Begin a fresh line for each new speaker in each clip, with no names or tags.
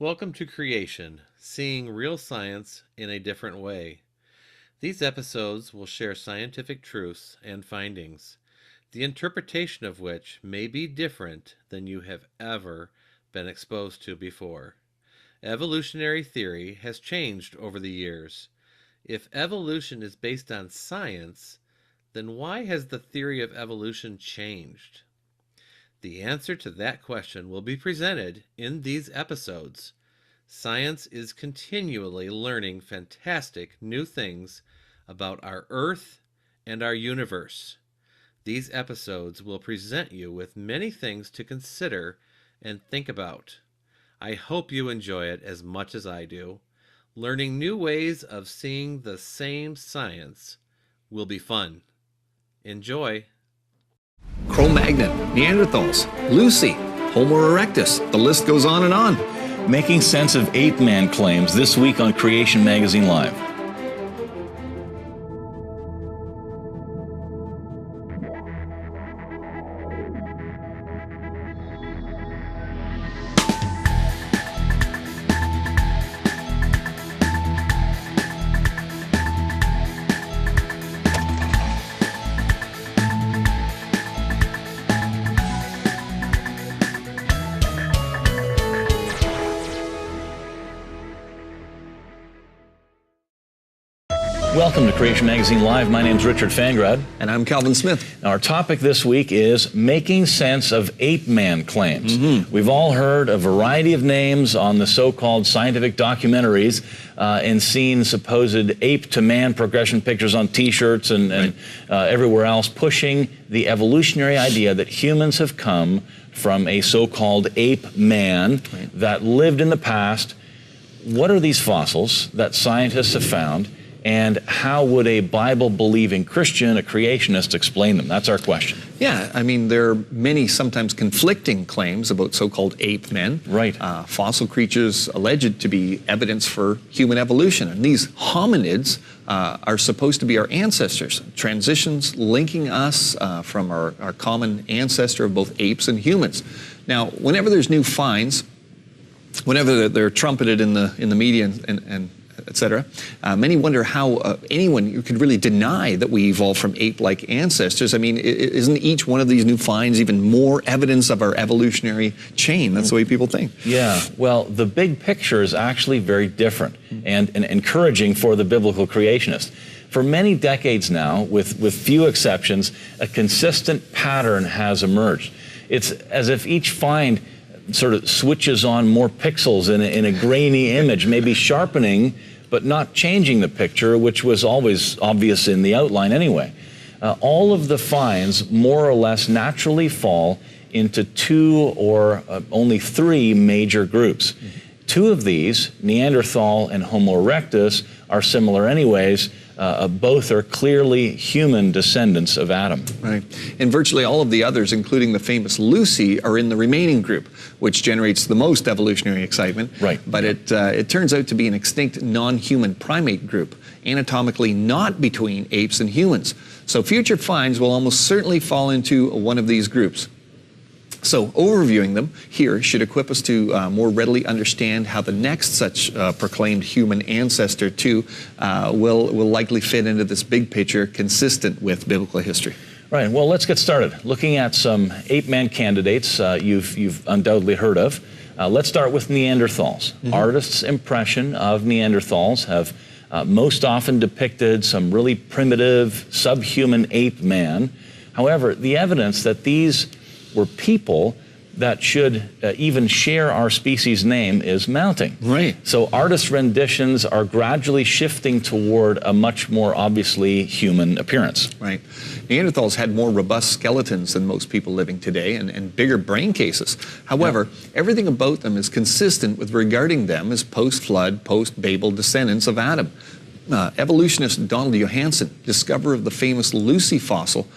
Welcome to Creation, seeing real science in a different way. These episodes will share scientific truths and findings, the interpretation of which may be different than you have ever been exposed to before. Evolutionary theory has changed over the years. If evolution is based on science, then why has the theory of evolution changed? The answer to that question will be presented in these episodes. Science is continually learning fantastic new things about our Earth and our universe. These episodes will present you with many things to consider and think about. I hope you enjoy it as much as I do. Learning new ways of seeing the same science will be fun. Enjoy.
Cro-Magnon, Neanderthals, Lucy, Homo erectus, the list goes on and on.
Making sense of ape man claims this week on Creation Magazine Live. Welcome to Creation Magazine Live. My name's Richard Fangrad.
And I'm Calvin Smith.
Our topic this week is making sense of ape man claims. We've all heard a variety of names on the so-called scientific documentaries and seen supposed ape-to-man progression pictures on T-shirts and everywhere else, pushing the evolutionary idea that humans have come from a so-called ape man that lived in the past. What are these fossils that scientists have found? And how would a Bible-believing Christian, a creationist, explain them? That's our question.
Yeah, I mean, there are many sometimes conflicting claims about so-called ape men.
Right.
Fossil creatures alleged to be evidence for human evolution. And these hominids are supposed to be our ancestors, transitions linking us from our common ancestor of both apes and humans. Now, whenever there's new finds, whenever they're trumpeted in the media and etc. Many wonder how anyone could really deny that we evolved from ape-like ancestors. I mean, isn't each one of these new finds even more evidence of our evolutionary chain? That's the way people think.
Yeah, well, the big picture is actually very different and encouraging for the biblical creationist. For many decades now, with few exceptions, a consistent pattern has emerged. It's as if each find sort of switches on more pixels in a grainy image, maybe sharpening but not changing the picture, which was always obvious in the outline anyway. All of the finds more or less naturally fall into two or only three major groups. Two of these, Neanderthal and Homo erectus, are similar anyways. Both are clearly human descendants of Adam.
Right. And virtually all of the others, including the famous Lucy, are in the remaining group, which generates the most evolutionary excitement.
Right.
But it turns out to be an extinct non-human primate group, anatomically not between apes and humans. So future finds will almost certainly fall into one of these groups. So overviewing them here should equip us to more readily understand how the next such proclaimed human ancestor too will likely fit into this big picture consistent with biblical history.
Right, well, let's get started. Looking at some ape-man candidates you've undoubtedly heard of. Let's start with Neanderthals. Artists' impression of Neanderthals have most often depicted some really primitive, subhuman ape man. However, the evidence that these were people that should even share our species name is mounting.
Right.
So artist renditions are gradually shifting toward a much more obviously human appearance.
Right. Neanderthals had more robust skeletons than most people living today and bigger brain cases. However, everything about them is consistent with regarding them as post-flood, post-Babel descendants of Adam. Evolutionist Donald Johanson, discoverer of the famous Lucy fossil,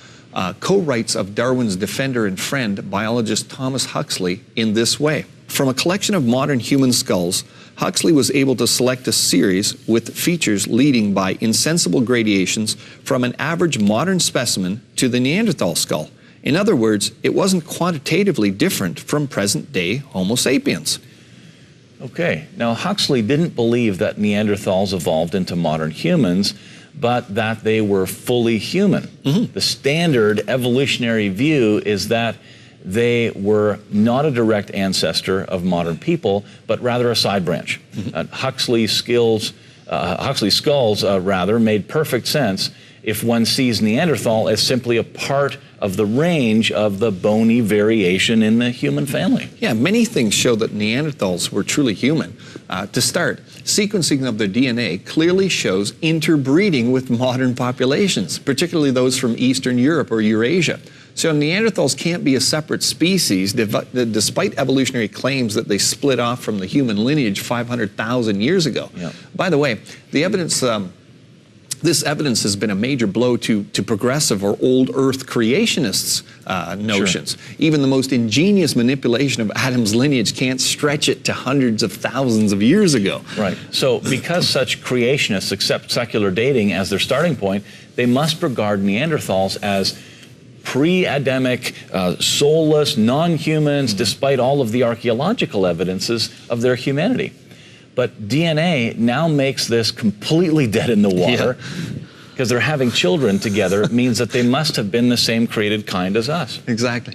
co-writes of Darwin's defender and friend, biologist Thomas Huxley, in this way. From a collection of modern human skulls, Huxley was able to select a series with features leading by insensible gradations from an average modern specimen to the Neanderthal skull. In other words, it wasn't quantitatively different from present-day Homo sapiens.
Okay. Now, Huxley didn't believe that Neanderthals evolved into modern humans, but that they were fully human. The standard evolutionary view is that they were not a direct ancestor of modern people, but rather a side branch. Huxley's skulls made perfect sense if one sees Neanderthal as simply a part of the range of the bony variation in the human family.
Yeah, many things show that Neanderthals were truly human. To start, sequencing of their DNA clearly shows interbreeding with modern populations, particularly those from Eastern Europe or Eurasia. So Neanderthals can't be a separate species, despite evolutionary claims that they split off from the human lineage 500,000 years ago.
Yeah.
By the way, the evidence, this evidence has been a major blow to progressive or old Earth creationists' notions.
Sure.
Even the most ingenious manipulation of Adam's lineage can't stretch it to hundreds of thousands of years ago.
Right. So because such creationists accept secular dating as their starting point, they must regard Neanderthals as pre-Adamic, soulless, non-humans, despite all of the archaeological evidences of their humanity. But DNA now makes this completely dead in the water, because they're having children together. It means that they must have been the same created kind as us.
Exactly.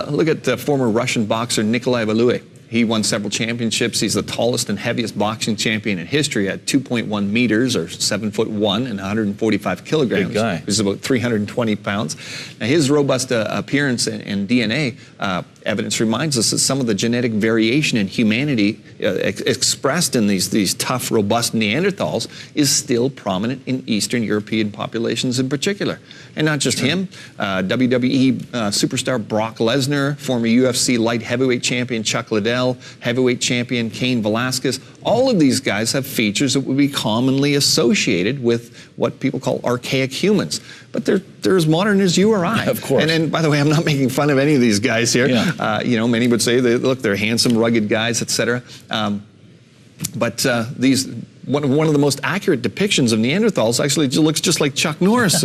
Look at former Russian boxer Nikolai Valuev. He won several championships. He's the tallest and heaviest boxing champion in history at 2.1 meters, or 7'1", and 145 kilograms.
Big guy.
Which is about 320 pounds. Now, his robust appearance and DNA evidence reminds us that some of the genetic variation in humanity expressed in these tough, robust Neanderthals is still prominent in Eastern European populations in particular. And not just him. WWE superstar Brock Lesnar, former UFC light heavyweight champion Chuck Liddell, heavyweight champion Cain Velasquez, all of these guys have features that would be commonly associated with what people call archaic humans. But they're as modern as you or I.
Of course.
And by the way, I'm not making fun of any of these guys here.
Yeah.
You know, many would say, they're handsome, rugged guys, etc. But one of the most accurate depictions of Neanderthals actually looks just like Chuck Norris.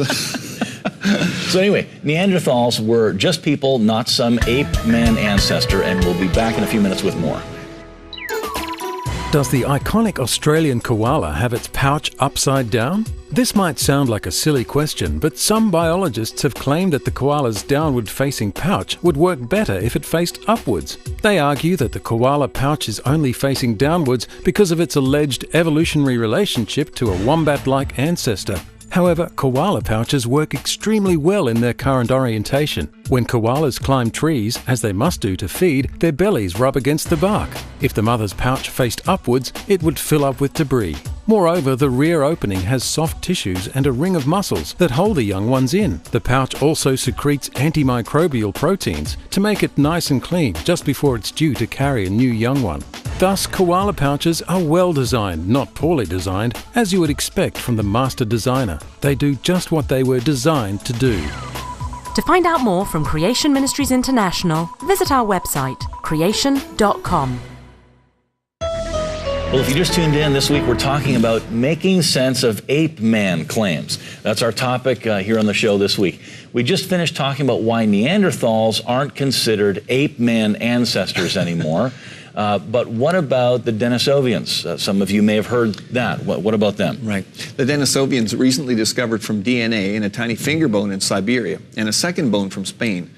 So anyway, Neanderthals were just people, not some ape-man ancestor, and we'll be back in a few minutes with more.
Does the iconic Australian koala have its pouch upside down? This might sound like a silly question, but some biologists have claimed that the koala's downward-facing pouch would work better if it faced upwards. They argue that the koala pouch is only facing downwards because of its alleged evolutionary relationship to a wombat-like ancestor. However, koala pouches work extremely well in their current orientation. When koalas climb trees, as they must do to feed, their bellies rub against the bark. If the mother's pouch faced upwards, it would fill up with debris. Moreover, the rear opening has soft tissues and a ring of muscles that hold the young ones in. The pouch also secretes antimicrobial proteins to make it nice and clean just before it's due to carry a new young one. Thus, koala pouches are well designed, not poorly designed, as you would expect from the master designer. They do just what they were designed to do.
To find out more from Creation Ministries International, visit our website, creation.com.
Well, if you just tuned in, this week we're talking about making sense of ape-man claims. That's our topic here on the show this week. We just finished talking about why Neanderthals aren't considered ape-man ancestors anymore. But what about the Denisovians? Some of you may have heard that. What about them?
Right. The Denisovians recently discovered from DNA in a tiny finger bone in Siberia and a second bone from Spain.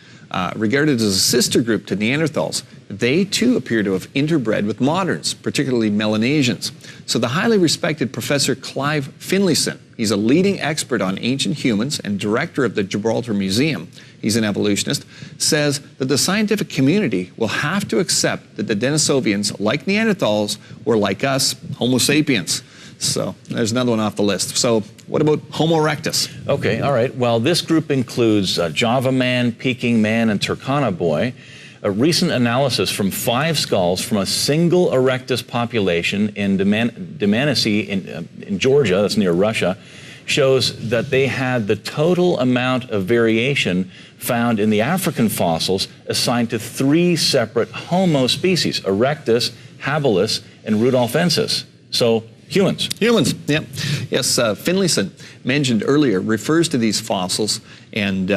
Regarded as a sister group to Neanderthals, they too appear to have interbred with moderns, particularly Melanesians. So the highly respected Professor Clive Finlayson, he's a leading expert on ancient humans and director of the Gibraltar Museum, he's an evolutionist, says that the scientific community will have to accept that the Denisovians, like Neanderthals, were like us, Homo sapiens. So there's another one off the list. So what about Homo erectus?
Okay, all right. Well, this group includes Java man, Peking man, and Turkana boy. A recent analysis from 5 skulls from a single erectus population in Dmanisi in Georgia, that's near Russia, shows that they had the total amount of variation found in the African fossils assigned to 3 separate Homo species, erectus, habilis, and rudolfensis. So humans.
Humans, yeah. Yes, Finlayson mentioned earlier refers to these fossils and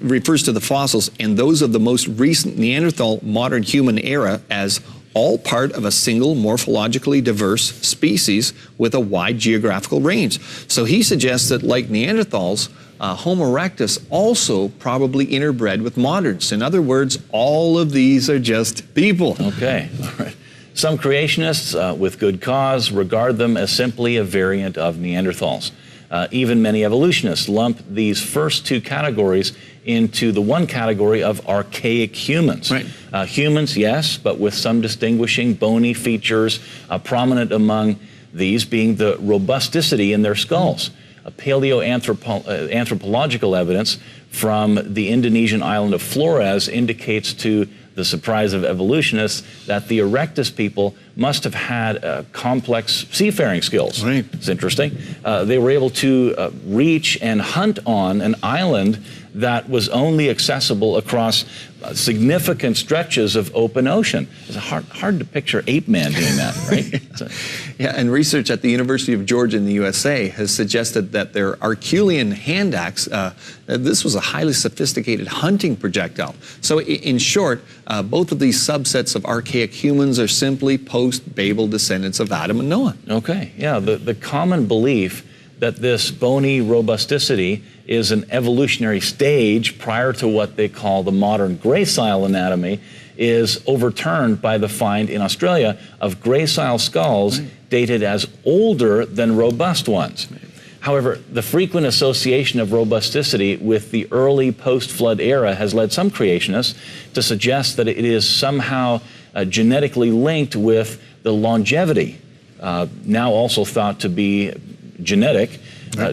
refers to the fossils and those of the most recent Neanderthal modern human era as all part of a single morphologically diverse species with a wide geographical range. So he suggests that, like Neanderthals, Homo erectus also probably interbred with moderns. In other words, all of these are just people.
Okay, all right. Some creationists, with good cause, regard them as simply a variant of Neanderthals. Even many evolutionists lump these first two categories into the one category of archaic humans.
Right.
Humans, yes, but with some distinguishing bony features, prominent among these being the robusticity in their skulls. Paleoanthropological evidence from the Indonesian island of Flores indicates, to the surprise of evolutionists, that the erectus people must have had complex seafaring skills.
Right.
It's interesting. They were able to reach and hunt on an island that was only accessible across significant stretches of open ocean. It's hard to picture ape man doing that, right?
Yeah, and research at the University of Georgia in the USA has suggested that their Arculian hand axe, this was a highly sophisticated hunting projectile. So in short, both of these subsets of archaic humans are simply post-Babel descendants of Adam and Noah.
Okay, yeah, the common belief that this bony robusticity is an evolutionary stage prior to what they call the modern gracile anatomy is overturned by the find in Australia of gracile skulls dated as older than robust ones. However, the frequent association of robusticity with the early post-flood era has led some creationists to suggest that it is somehow genetically linked with the longevity, now also thought to be genetic,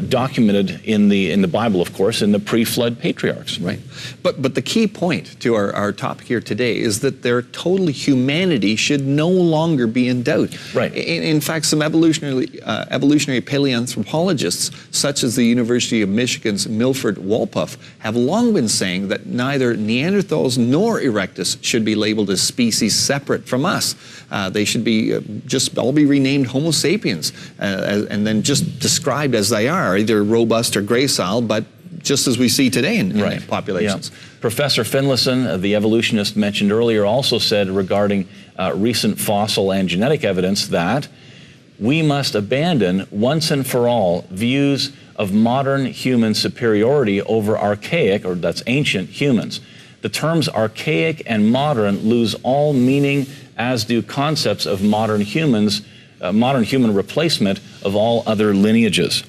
documented in the Bible, of course, in the pre-flood patriarchs.
Right. But the key point to our topic here today is that their total humanity should no longer be in doubt.
Right.
In fact, some evolutionary paleoanthropologists, such as the University of Michigan's Milford Wolpuff, have long been saying that neither Neanderthals nor Erectus should be labeled as species separate from us. They should be just all be renamed Homo sapiens, and then just described as they are, either robust or gracile, but just as we see today in populations.
Yeah. Professor Finlayson, the evolutionist mentioned earlier, also said regarding recent fossil and genetic evidence that we must abandon once and for all views of modern human superiority over archaic, or that's ancient, humans. The terms archaic and modern lose all meaning, as do concepts of modern humans, modern human replacement of all other lineages.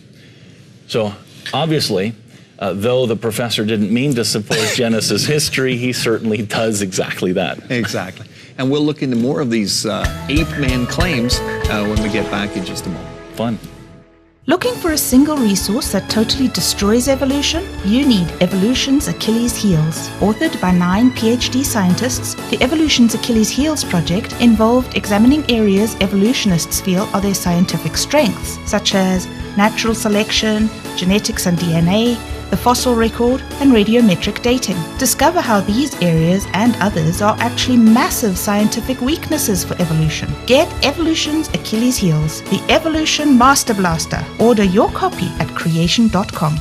So obviously, though the professor didn't mean to support Genesis history, he certainly does exactly that.
Exactly. And we'll look into more of these ape man claims when we get back in just a moment.
Fun.
Looking for a single resource that totally destroys evolution? You need Evolution's Achilles Heels. Authored by 9 PhD scientists, the Evolution's Achilles Heels project involved examining areas evolutionists feel are their scientific strengths, such as natural selection, genetics and DNA, the fossil record, and radiometric dating. Discover how these areas and others are actually massive scientific weaknesses for evolution. Get Evolution's Achilles Heels, the Evolution Master Blaster. Order your copy at creation.com.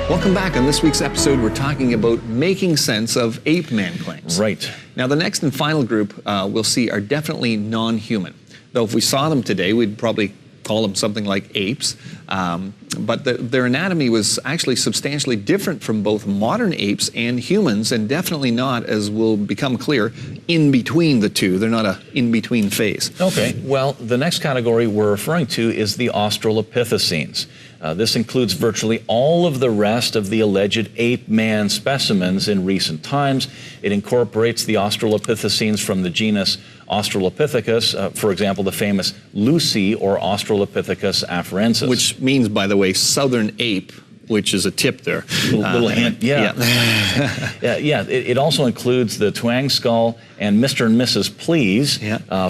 Welcome back. On this week's episode, we're talking about making sense of ape man claims.
Right.
Now, the next and final group we'll see are definitely non-human. Though if we saw them today, we'd probably call them something like apes. But their anatomy was actually substantially different from both modern apes and humans, and definitely not, as will become clear, in between the two. They're not a in-between phase.
Okay, well, the next category we're referring to is the Australopithecines. This includes virtually all of the rest of the alleged ape-man specimens in recent times. It incorporates the Australopithecines from the genus Australopithecus, for example, the famous Lucy or Australopithecus afarensis.
Which means, by the way, southern ape, which is a tip there.
Little hint, yeah. It also includes the Twang skull and Mr. and Mrs. Please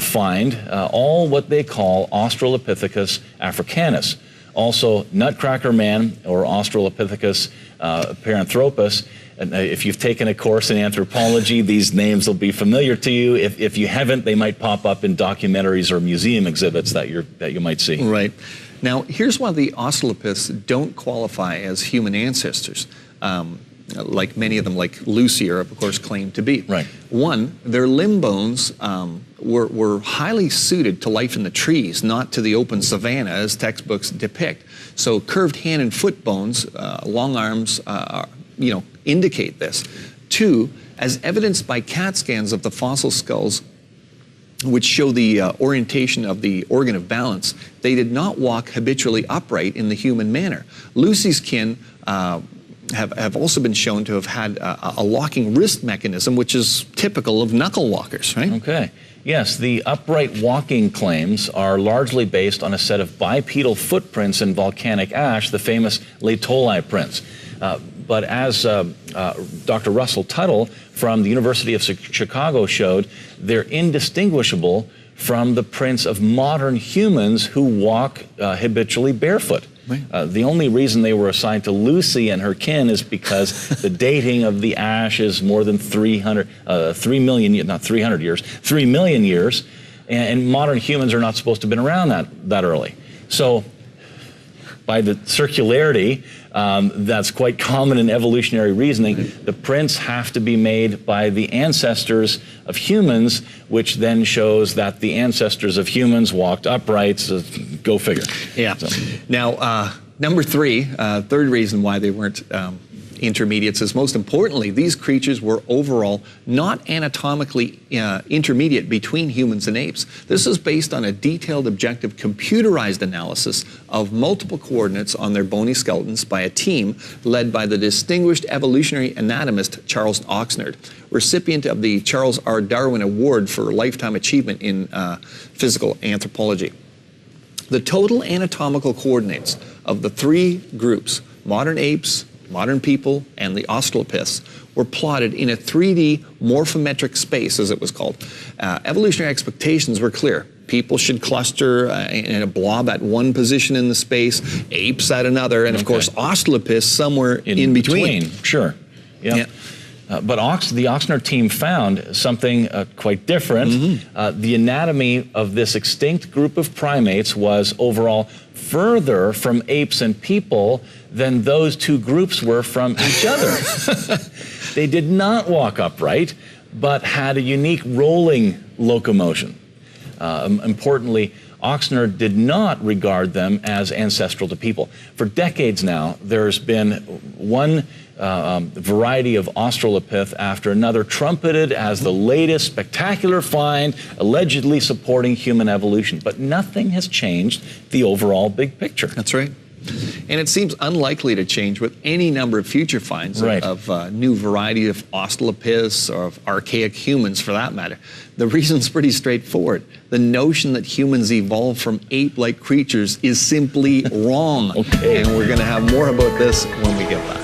find, all what they call Australopithecus africanus. Also, Nutcracker Man or Australopithecus paranthropus. And if you've taken a course in anthropology, these names will be familiar to you. If you haven't, they might pop up in documentaries or museum exhibits that you might see.
Right. Now, here's why the Australopiths don't qualify as human ancestors. like many of them, like Lucy, are of course claimed to be.
Right.
One, their limb bones were highly suited to life in the trees, not to the open savanna as textbooks depict. So curved hand and foot bones, long arms, indicate this. Two, as evidenced by CAT scans of the fossil skulls, which show the orientation of the organ of balance, they did not walk habitually upright in the human manner. Lucy's kin have also been shown to have had a locking wrist mechanism, which is typical of knuckle walkers, right?
Okay. Yes, the upright walking claims are largely based on a set of bipedal footprints in volcanic ash, the famous Laetoli prints. But as Dr. Russell Tuttle from the University of Chicago showed, they're indistinguishable from the prints of modern humans who walk habitually barefoot.
Right.
The only reason they were assigned to Lucy and her kin is because the dating of the ash is more than 3 million years, and modern humans are not supposed to have been around that early. So by the circularity, that's quite common in evolutionary reasoning, the prints have to be made by the ancestors of humans, which then shows that the ancestors of humans walked upright. So go figure.
Yeah.
So.
Now, number three, third reason why they weren't intermediates is, most importantly, these creatures were overall not anatomically intermediate between humans and apes. This is based on a detailed, objective, computerized analysis of multiple coordinates on their bony skeletons by a team led by the distinguished evolutionary anatomist Charles Oxnard, recipient of the Charles R. Darwin Award for Lifetime Achievement in Physical Anthropology. The total anatomical coordinates of the three groups, modern apes, modern people, and the Australopiths, were plotted in a 3D morphometric space, as it was called. Evolutionary expectations were clear. People should cluster in a blob at one position in the space, apes at another, and of course Australopiths somewhere in between.
Sure. Yeah. But the Oxnard team found something quite different. Mm-hmm. The anatomy of this extinct group of primates was overall further from apes and people than those two groups were from each other. They did not walk upright, but had a unique rolling locomotion. Importantly, Oxnard did not regard them as ancestral to people. For decades now, there's been one variety of Australopith after another trumpeted as the latest spectacular find, allegedly supporting human evolution. But nothing has changed the overall big picture.
That's right. And it seems unlikely to change with any number of future finds of new variety of Australopiths or of archaic humans, for that matter. The reason's pretty straightforward. The notion that humans evolved from ape-like creatures is simply wrong.
Okay.
And we're going to have more about this when we get back.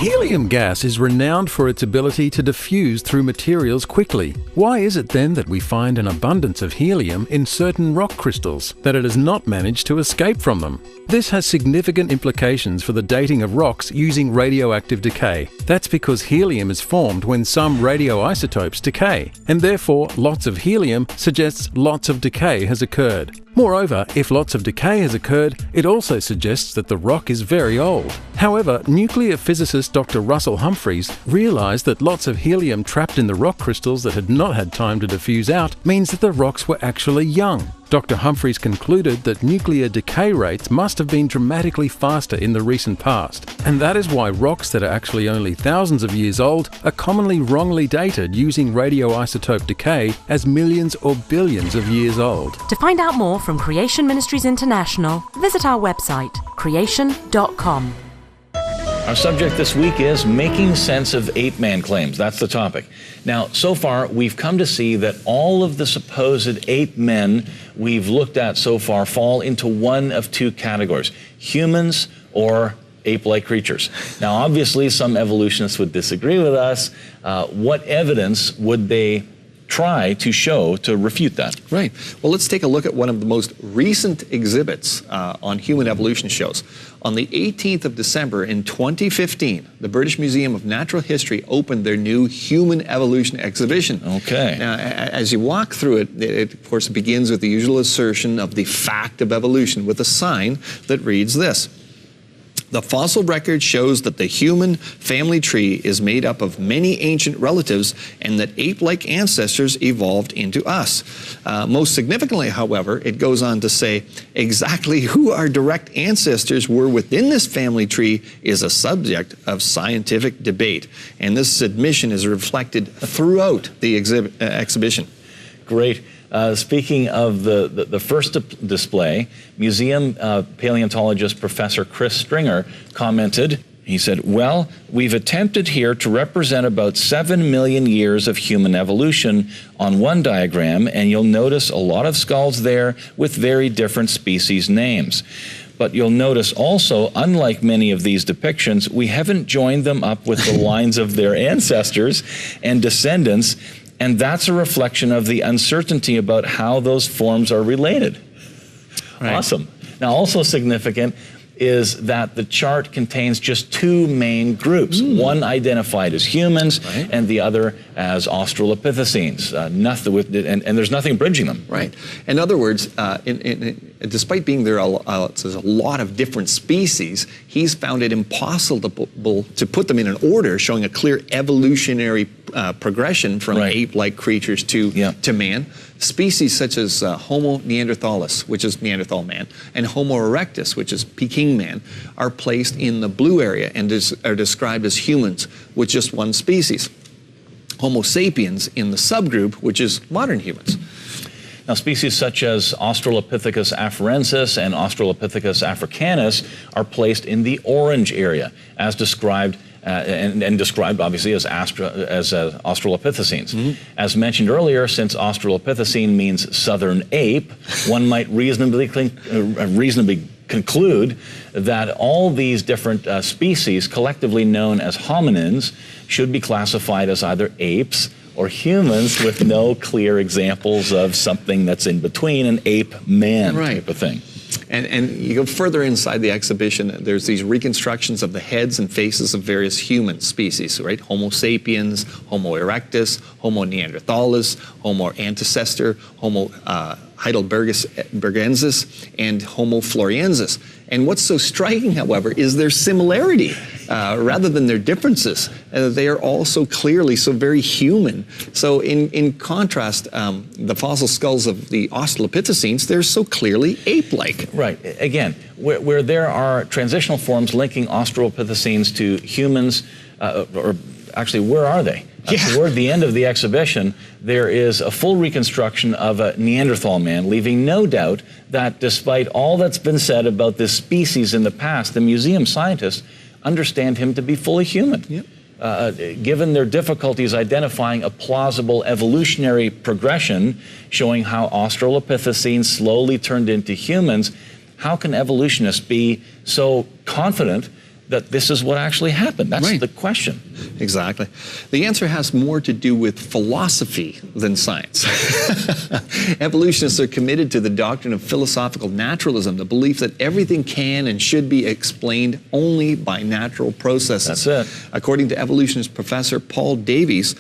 Helium gas is renowned for its ability to diffuse through materials quickly. Why is it then that we find an abundance of helium in certain rock crystals, that it has not managed to escape from them? This has significant implications for the dating of rocks using radioactive decay. That's because helium is formed when some radioisotopes decay, and therefore lots of helium suggests lots of decay has occurred. Moreover, if lots of decay has occurred, it also suggests that the rock is very old. However, nuclear physicist Dr. Russell Humphreys realized that lots of helium trapped in the rock crystals that had not had time to diffuse out means that the rocks were actually young. Dr. Humphreys concluded that nuclear decay rates must have been dramatically faster in the recent past, and that is why rocks that are actually only thousands of years old are commonly wrongly dated using radioisotope decay as millions or billions of years old.
To find out more from Creation Ministries International, visit our website, creation.com.
Our subject this week is making sense of ape-man claims. That's the topic. Now, so far, we've come to see that all of the supposed ape men we've looked at so far fall into one of two categories: humans or ape-like creatures. Now, obviously, some evolutionists would disagree with us. What evidence would they try to show to refute that?
Right. Well, let's take a look at one of the most recent exhibits on human evolution shows. On the 18th of December in 2015, the British Museum of Natural History opened their new Human Evolution exhibition.
Okay.
Now, as you walk through it, it of course begins with the usual assertion of the fact of evolution with a sign that reads this: The fossil record shows that the human family tree is made up of many ancient relatives and that ape-like ancestors evolved into us. Most significantly, however, it goes on to say exactly who our direct ancestors were within this family tree is a subject of scientific debate. And this admission is reflected throughout the exhibition.
Great. Speaking of the first display, museum paleontologist Professor Chris Stringer commented, he said, well, we've attempted here to represent about 7 million years of human evolution on one diagram, and you'll notice a lot of skulls there with very different species names. But you'll notice also, unlike many of these depictions, we haven't joined them up with the lines of their ancestors and descendants, and that's a reflection of the uncertainty about how those forms are related. Right. Awesome. Now, also significant is that the chart contains just two main groups, one identified as humans and the other as Australopithecines. And there's nothing bridging them.
Right. In other words, despite being there's a lot of different species, he's found it impossible to put them in an order showing a clear evolutionary progression from ape-like creatures to man. Species such as Homo neanderthalis, which is Neanderthal man, and Homo erectus, which is Peking man, are placed in the blue area and are described as humans with just one species. Homo sapiens in the subgroup, which is modern humans.
Now, species such as Australopithecus afarensis and Australopithecus africanus are placed in the orange area, as described and described obviously as Australopithecines. As mentioned earlier, since Australopithecine means southern ape, one might reasonably conclude that all these different species, collectively known as hominins, should be classified as either apes or humans with no clear examples of something that's in between, an ape-man type of thing.
And you go further inside the exhibition, there's these reconstructions of the heads and faces of various human species, right? Homo sapiens, Homo erectus, Homo neanderthalis, Homo antecestor, Homo heidelbergensis, and Homo floresiensis. And what's so striking, however, is their similarity rather than their differences. They are all so clearly so very human. So in contrast, the fossil skulls of the Australopithecines, they're so clearly ape-like.
Right. Again, where there are transitional forms linking Australopithecines to humans, or actually, where are they? Toward the end of the exhibition, there is a full reconstruction of a Neanderthal man, leaving no doubt that despite all that's been said about this species in the past, the museum scientists understand him to be fully human. Given their difficulties identifying a plausible evolutionary progression showing how Australopithecines slowly turned into humans, how can evolutionists be so confident that this is what actually happened? That's the question.
Exactly. The answer has more to do with philosophy than science. Evolutionists are committed to the doctrine of philosophical naturalism, the belief that everything can and should be explained only by natural processes.
That's it.
According to evolutionist Professor Paul Davies,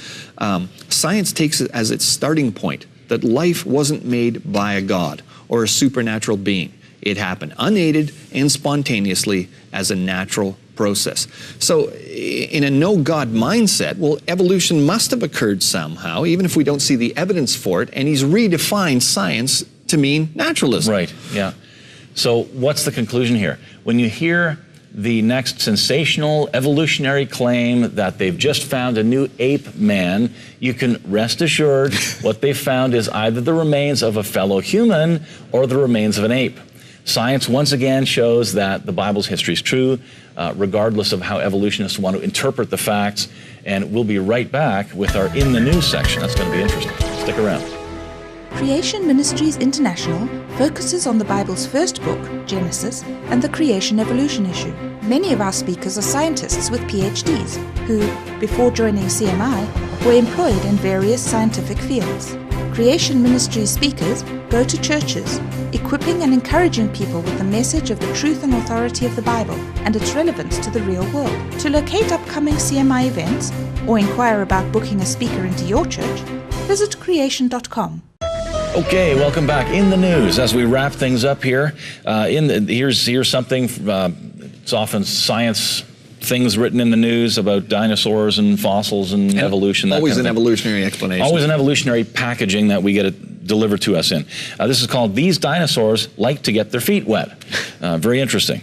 science takes it as its starting point that life wasn't made by a god or a supernatural being. It happened unaided and spontaneously as a natural process. So in a no-God mindset, well, evolution must have occurred somehow, even if we don't see the evidence for it, and he's redefined science to mean naturalism.
Right, yeah. So what's the conclusion here? When you hear the next sensational evolutionary claim that they've just found a new ape man, you can rest assured what they found is either the remains of a fellow human or the remains of an ape. Science once again shows that the Bible's history is true, regardless of how evolutionists want to interpret the facts. And we'll be right back with our In the News section. That's going to be interesting. Stick around.
Creation Ministries International focuses on the Bible's first book, Genesis, and the creation-evolution issue. Many of our speakers are scientists with PhDs who, before joining CMI, were employed in various scientific fields. Creation Ministries speakers go to churches, equipping and encouraging people with the message of the truth and authority of the Bible and its relevance to the real world. To locate upcoming CMI events or inquire about booking a speaker into your church, visit creation.com.
Okay, welcome back. In the News, as we wrap things up here, here's something It's often science things written in the news about dinosaurs and fossils and evolution. That
Always
kind
an
of thing.
evolutionary explanation.
Always an evolutionary packaging that we get it delivered to us in. This is called "These Dinosaurs Like to Get Their Feet Wet." Very interesting.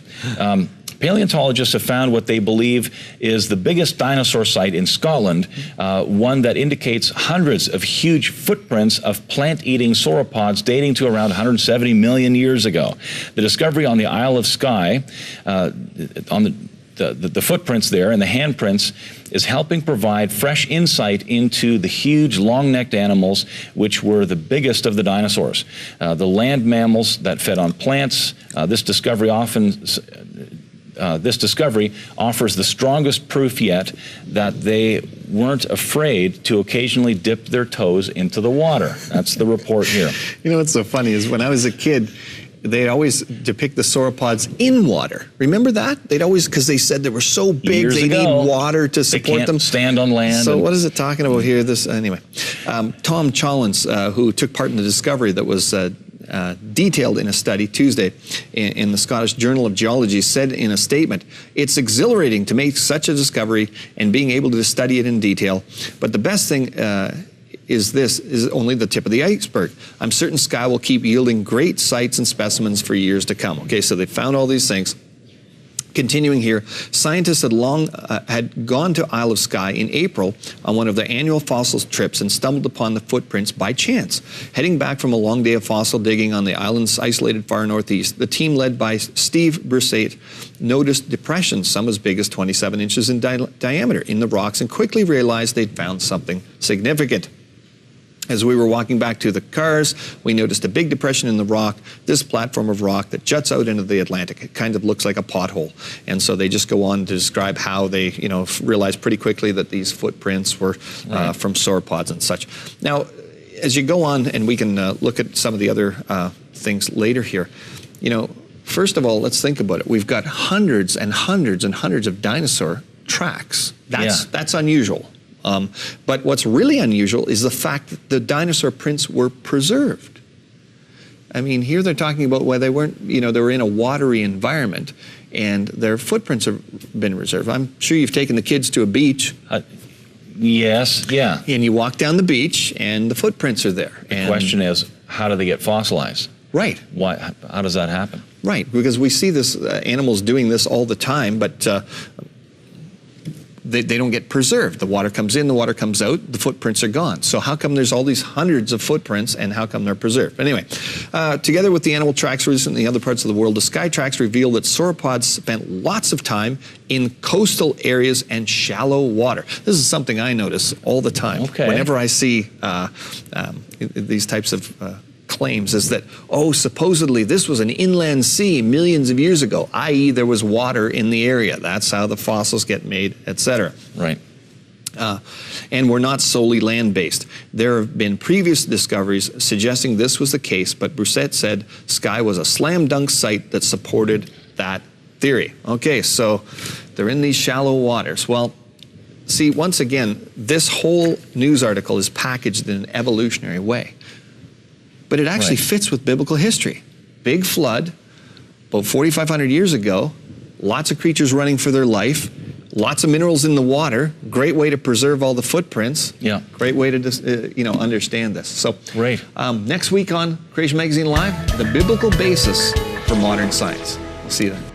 Paleontologists have found what they believe is the biggest dinosaur site in Scotland, one that indicates hundreds of huge footprints of plant-eating sauropods dating to around 170 million years ago. The discovery on the Isle of Skye, on the footprints there and the handprints, is helping provide fresh insight into the huge long-necked animals which were the biggest of the dinosaurs. The land mammals that fed on plants. This discovery offers the strongest proof yet that they weren't afraid to occasionally dip their toes into the water. That's the report here.
You know what's so funny is when I was a kid, they'd always depict the sauropods in water. Remember that? They'd always, because they said they were so big,
Years
they
ago,
need water to support
they can't
them.
stand on land.
So what is it talking about here? Anyway, Tom Challis, who took part in the discovery that was detailed in a study Tuesday in the Scottish Journal of Geology, said in a statement, "It's exhilarating to make such a discovery and being able to study it in detail. But the best thing is only the tip of the iceberg. I'm certain Skye will keep yielding great sites and specimens for years to come." Okay, so they found all these things. Continuing here, scientists had gone to Isle of Skye in April on one of their annual fossils trips and stumbled upon the footprints by chance. Heading back from a long day of fossil digging on the island's isolated far northeast, the team led by Steve Brusette noticed depressions, some as big as 27 inches in diameter, in the rocks and quickly realized they'd found something significant. As we were walking back to the cars, we noticed a big depression in the rock, this platform of rock that juts out into the Atlantic. It kind of looks like a pothole. And so they just go on to describe how they, realized pretty quickly that these footprints were from sauropods and such. Now, as you go on, and we can look at some of the other things later here, first of all, let's think about it. We've got hundreds and hundreds and hundreds of dinosaur tracks. That's unusual. But what's really unusual is the fact that the dinosaur prints were preserved. I mean, here they're talking about where they weren't, they were in a watery environment and their footprints have been preserved. I'm sure you've taken the kids to a beach.
Yes, yeah.
And you walk down the beach and the footprints are there.
The question is, how do they get fossilized?
Right.
Why? How does that happen?
Right, because we see this animals doing this all the time, but they don't get preserved. The water comes in, the water comes out, the footprints are gone. So how come there's all these hundreds of footprints and how come they're preserved? Anyway, together with the animal tracks recent in other parts of the world, the Skye tracks reveal that sauropods spent lots of time in coastal areas and shallow water. This is something I notice all the time.
Okay.
Whenever I see these types of claims, is that, supposedly this was an inland sea millions of years ago, i.e. there was water in the area. That's how the fossils get made, etc.
Right.
And we're not solely land-based. There have been previous discoveries suggesting this was the case, but Brusette said Skye was a slam dunk site that supported that theory. Okay, so they're in these shallow waters. Well, see, once again, this whole news article is packaged in an evolutionary way. But it actually fits with biblical history. Big flood, about 4,500 years ago, lots of creatures running for their life, lots of minerals in the water, great way to preserve all the footprints.
Yeah.
Great way to understand this. So
Great.
Next week on Creation Magazine Live, the biblical basis for modern science. We'll see you then.